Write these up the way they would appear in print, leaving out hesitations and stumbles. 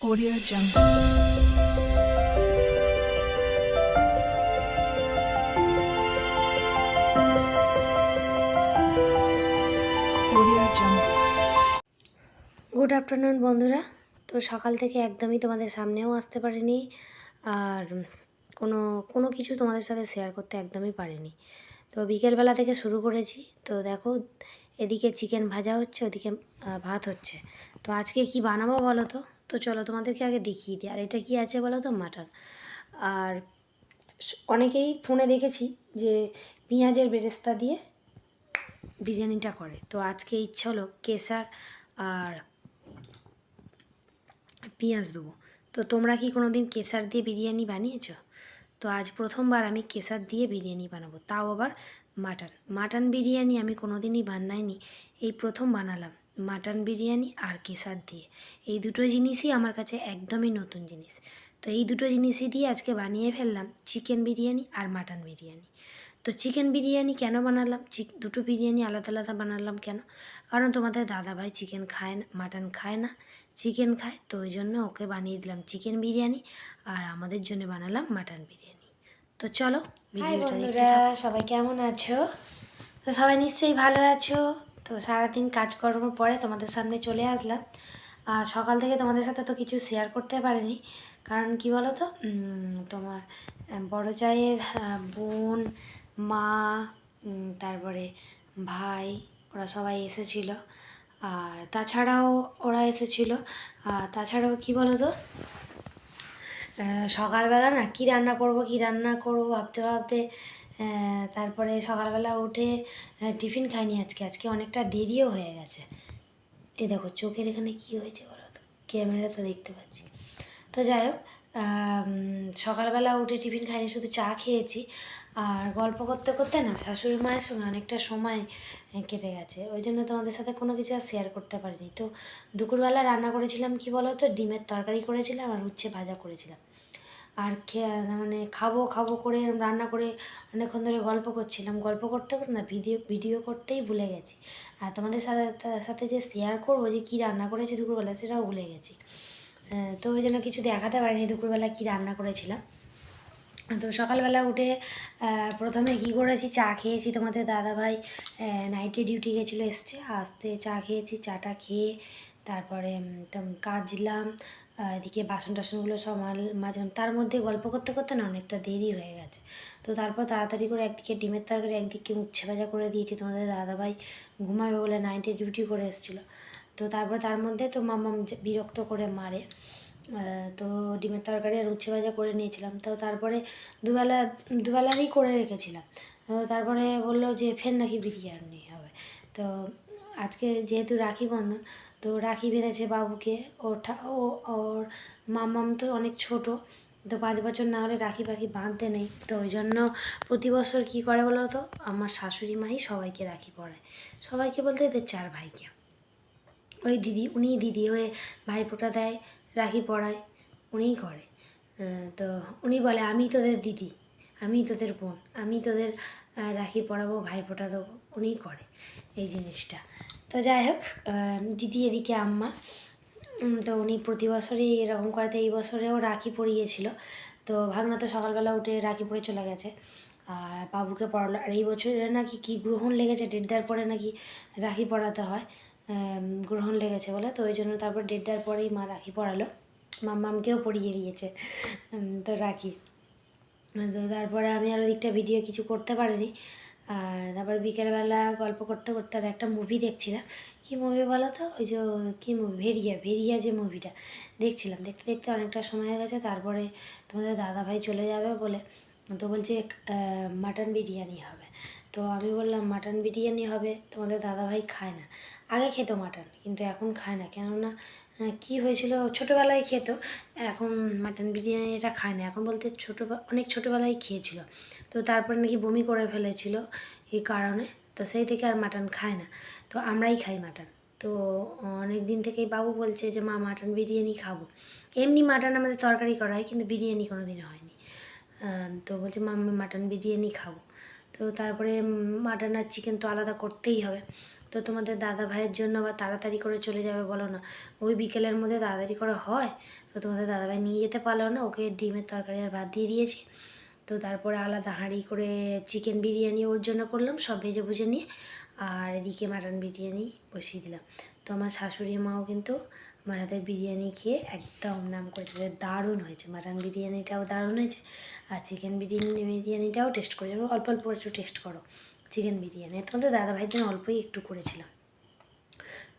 Audio Jungle. Audio Jungle. Good afternoon বন্ধুরা। তো সকাল থেকে একদমই তোমাদের সামনেও আসতে পারিনি, আর কোনো কোনো কিছু তোমাদের সাথে শেয়ার করতে একদমই পারিনি। তো বিকেলবেলা থেকে শুরু করেছি। তো দেখো, এদিকে চিকেন ভাজা হচ্ছে, ওদিকে ভাত হচ্ছে। তো আজকে কি বানাবো বলো তো? তো চলো তোমাদেরকে আগে দেখিয়ে দিই। আর এটা কি আছে বলো তো? মাটন। আর অনেকেই ফোনে দেখেছি যে পেঁয়াজের বেরেস্তা দিয়ে বিরিয়ানিটা করে। তো আজকে ইচ্ছা হলো কেশর আর পেঁয়াজ দেবো। তো তোমরা কি কোনো দিন কেশর দিয়ে বিরিয়ানি বানিয়েছো? তো আজ প্রথমবার আমি কেশর দিয়ে বিরিয়ানি বানাবো, তাও আবার মাটন বিরিয়ানি আমি কোনো দিনই বানাইনি, এই প্রথম বানালাম। মাটন বিরিয়ানি আর কেশর দিয়ে, এই দুটো জিনিসই আমার কাছে একদমই নতুন জিনিস। তো এই দুটো জিনিসই দিয়ে আজকে বানিয়ে ফেললাম চিকেন বিরিয়ানি আর মাটন বিরিয়ানি। তো চিকেন বিরিয়ানি কেন বানালাম, দুটো বিরিয়ানি আলাদা আলাদা বানালাম কেন? কারণ তোমাদের দাদাভাই চিকেন খায় না, মাটন খায় না, চিকেন খায়। তো ওই জন্য ওকে বানিয়ে দিলাম চিকেন বিরিয়ানি, আর আমাদের জন্য বানালাম মাটন বিরিয়ানি। তো চলো ভিডিওটা দেখতে থাকো। সবাই কেমন আছো? তো সবাই নিশ্চয়ই ভালো আছো। তো সারাদিন কাজকর্ম পরে তোমাদের সামনে চলে আসলাম। সকাল থেকে তোমাদের সাথে তো কিছু শেয়ার করতে পারিনি, কারণ কি বলো তো, তোমার বড় জায়ের বোন, মা, তারপরে ভাই, ওরা সবাই এসেছিল। আর তাছাড়াও ওরা এসেছিল। আর তাছাড়াও কি বলো তো, সকালবেলা না কি রান্না করব ভাবতে ভাবতে তারপরে সকালবেলা উঠে টিফিন খাইনি আজকে অনেকটা দেরিও হয়ে গেছে। এই দেখো চোখের এখানে কি হয়েছে বলো তো, ক্যামেরা তো দেখতে পাচ্ছি। তো যাই হোক, সকালবেলা উঠে টিফিন খাইনি, শুধু চা খেয়েছি। আর গল্প করতে করতে না শাশুড়ি মায়ের সঙ্গে অনেকটা সময় কেটে গেছে, ওই জন্য তোমাদের সাথে কোনো কিছু আর শেয়ার করতে পারিনি। তো দুপুরবেলা রান্না করেছিলাম কি বলো তো, ডিমের তরকারি করেছিলাম আর উচ্ছে ভাজা করেছিলাম। আর মানে খাবো খাবো করে রান্না করে অনেকক্ষণ ধরে গল্প করছিলাম, গল্প করতে করতে না ভিডিও করতেই ভুলে গেছি। আর তোমাদের সাথে সাথে যে শেয়ার করবো যে কী রান্না করেছি দুপুরবেলা, সেটাও ভুলে গেছি। তো ওই জন্য কিছু দেখাতে পারিনি দুপুরবেলা কী রান্না করেছিলাম। তো সকালবেলা উঠে প্রথমে কী করেছি, চা খেয়েছি। তোমাদের দাদাভাই নাইটে ডিউটি গেছিলো, আসতে চা খেয়েছি। চাটা খেয়ে তারপরে কাচলাম, এদিকে বাসন টাসনগুলো সব মাজলাম। তার মধ্যে গল্প করতে করতে না অনেকটা দেরি হয়ে গেছে। তো তারপর তাড়াতাড়ি করে একদিকে ডিমের তরকারি, একদিকে উচ্ছে ভাজা করে দিয়েছি। তোমাদের দাদাভাই ঘুমাবে বলে নাইটে ডিউটি করে এসেছিলো। তো তারপর তার মধ্যে তো মাম্মাম বিরক্ত করে মারে। তো ডিমের তরকারি আর উচ্ছে ভাজা করে নিয়েছিলাম। তো তারপরে দুবেলারই করে রেখেছিলাম। তো তারপরে বললো যে ফের নাকি বিরিয়ানি হবে। তো আজকে যেহেতু রাখি বন্ধন, তো রাখি বেঁধেছে বাবুকে। ওর মাম্মাম তো অনেক ছোট, তো 5 বছর না হলে রাখি পাখি বাঁধতে নেই। তো ওই জন্য প্রতি বছর কী করে বলো তো, আমার শাশুড়ি মাই সবাইকে রাখি পরায়। সবাইকে বলতে এদের 4 ভাইকে। ওই দিদি হয়ে ভাইফোঁটা দেয়, রাখি পরায়, উনিই করে। তো উনি বলে আমি তোদের দিদি, আমি তোদের বোন, আমি তোদের রাখি পরাবো, ভাইফোঁটা দেবো, উনিই করে এই জিনিসটা। তো যাই হোক, দিদি এদিকে আম্মা, তো উনি প্রতি বছরই এরকম করে। তো এই বছরেও রাখি পরিয়েছিল। তো ভাগনা তো সকালবেলা উঠে রাখি পরে চলে গেছে, আর বাবুকে পড়ালো। আর এই বছরে নাকি কী গ্রহণ লেগেছে, দেড়টার পরে নাকি রাখি পরাতে হয়, গ্রহণ লেগেছে বলে। তো ওই জন্য তারপর দেড়টার পরেই মা রাখি পরালো, মাম্মামকেও পরিয়ে দিয়েছে তো রাখি। তো তারপরে আমি আর ওদিকটা ভিডিও কিছু করতে পারিনি। আর তারপর বিকেলবেলা গল্প করতে করতে আর একটা মুভি দেখছিলাম। কী মুভি বলো তো, ওই যে কী মুভি, ভেরিয়া যে মুভিটা দেখছিলাম। দেখতে দেখতে অনেকটা সময় হয়ে গেছে। তারপরে তোমাদের দাদাভাই চলে যাবে বলে, তো বলছে মাটন বিরিয়ানি হবে। তো আমি বললাম মাটন বিরিয়ানি হবে, তোমাদের দাদাভাই খায় না। আগে খেত মাটন, কিন্তু এখন খায় না। কেননা কী হয়েছিল, ছোটোবেলায় খেত, এখন মাটন বিরিয়ানিটা খায় না। এখন বলতে অনেক ছোটোবেলায় খেয়েছিল, তো তারপরে নাকি বমি করে ফেলেছিল এই কারণে। তো সেই থেকে আর মাটন খায় না। তো আমরাই খাই মাটন। তো অনেক দিন থেকেই বাবু বলছে যে মা মাটন বিরিয়ানি খাবো। এমনি মাটন আমাদের তরকারি করা হয়, কিন্তু বিরিয়ানি কোনো দিন হয়নি। তো বলছে মা আমি মাটন বিরিয়ানি খাবো। তো তারপরে মাটন আর চিকেন তো আলাদা করতেই হবে। তো তোমাদের দাদা ভাইয়ের জন্য আবার তাড়াতাড়ি করে চলে যাবে বলো না, ওই বিকেলের মধ্যে তাড়াতাড়ি করে হয়? তো তোমাদের দাদাভাই নিয়ে যেতে পারলো না, ওকে ডিমের তরকারি আর ভাত দিয়ে দিয়েছি। তো তারপরে আলাদা হাঁড়ি করে চিকেন বিরিয়ানি ওর জন্য করলাম, সব ভেজে ভুজে নিয়ে। আর এদিকে মাটন বিরিয়ানি বসিয়ে দিলাম। তো আমার শাশুড়ি মাও কিন্তু আমার হাতের বিরিয়ানি খেয়ে একদম নাম করেছে যে দারুণ হয়েছে, মাটন বিরিয়ানিটাও দারুণ হয়েছে আর চিকেন বিরিয়ানিটাও টেস্ট করেছে। অল্প অল্প একটু টেস্ট করো চিকেন বিরিয়ানি, তোমাদের দাদাভাইয়ের জন্য অল্পই একটু করেছিলাম।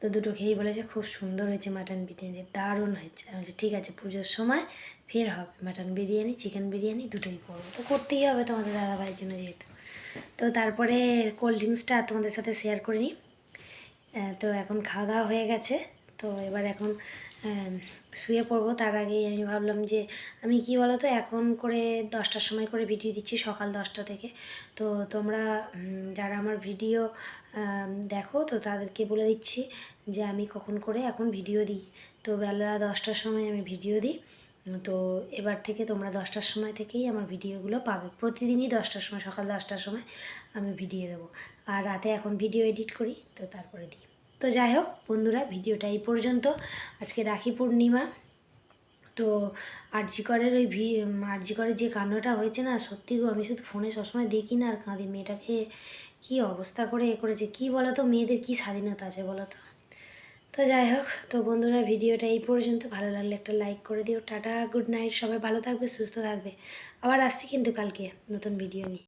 তো দুটো খেয়েই বলেছে খুব সুন্দর হয়েছে মাটন বিরিয়ানি, দারুণ হয়েছে। আমি বলছি ঠিক আছে, পুজোর সময় ফের হবে মাটন বিরিয়ানি চিকেন বিরিয়ানি দুটোই করবো, তো করতেই হবে তোমাদের দাদাভাইয়ের জন্য যেহেতু। তো তারপরে কোল্ড ড্রিঙ্কসটা তোমাদের সাথে শেয়ার করে নিই। তো এখন খাওয়া দাওয়া হয়ে গেছে, তো এবার এখন শুয়ে পড়বো। তার আগেই আমি ভাবলাম যে আমি কি বলো তো, এখন করে 10টার সময় করে ভিডিও দিচ্ছি, সকাল 10টা থেকে। তো তোমরা যারা আমার ভিডিও দেখো তো তাদেরকে বলে দিচ্ছি যে আমি কখন করে এখন ভিডিও দিই। তো বেলা 10টার সময় আমি ভিডিও দিই। তো এবার থেকে তোমরা 10টার সময় থেকেই আমার ভিডিওগুলো পাবে, প্রতিদিনই 10টার সময়, সকাল 10টার সময় আমি ভিডিও দেবো। আর রাতে এখন ভিডিও এডিট করি, তো তারপরে দিই। তো যাই হোক বন্ধুরা, ভিডিওটা এই পর্যন্ত। আজকে রাখি পূর্ণিমা। তো আরজিকরের ওই আরজিকরের যে কাণ্ডটা হয়েছে না, সত্যি গো, আমি শুধু ফোনে সবসময় দেখি না আর কাঁদি। মেয়েটাকে কী অবস্থা করে করেছে, কী বলো তো, মেয়েদের কী স্বাধীনতা আছে বলো তো। তো যাই হোক, তো বন্ধুরা ভিডিওটা এই পর্যন্ত। ভালো লাগলে একটা লাইক করে দিও। টাটা, গুড নাইট, সবাই ভালো থাকবে, সুস্থ থাকবে। আবার আসছি কিন্তু কালকে নতুন ভিডিও নিয়ে।